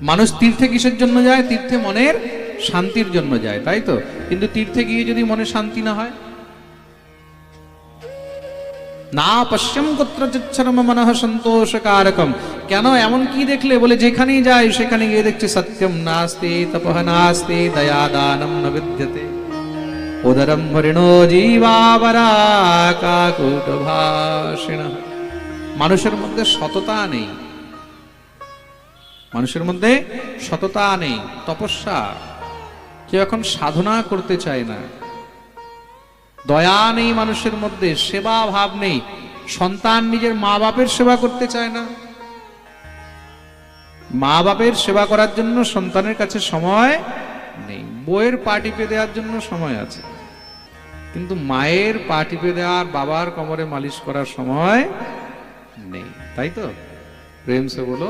মানুষ তীর্থে কিসের জন্য যায়? তীর্থে মনের শান্তির জন্য যায়, তাই তো? কিন্তু তীর্থে গিয়ে যদি মনে শান্তি না হয়, না পশ্যম কুত্রচিচ্ছরম মনঃ সন্তোষকারকম। কেন? এমন কি দেখলে? বলে যেখানেই যায় সেখানে গিয়ে দেখছে সত্যম নাস্তি তপঃ নাস্তি দয়া দানম ন বিদ্যতে উদরম হরিণো জীবাবরা কাকুট ভাষিণ। মানুষের মধ্যে সততা নেই, মানুষের মধ্যে সততা নেই, তপস্যা, কেউ এখন সাধনা করতে চায় না, দয়া নেই মানুষের মধ্যে, সেবা ভাব নেই, সন্তান নিজের মা বাপের সেবা করতে চায় না। মা বাপের সেবা করার জন্য সন্তানের কাছে সময় নেই, বইয়ের পা টিপে দেওয়ার জন্য সময় আছে, কিন্তু মায়ের পা টিপে দেওয়ার, বাবার কোমরে মালিশ করার সময় নেই, তাই তো? প্রেম সে বলো।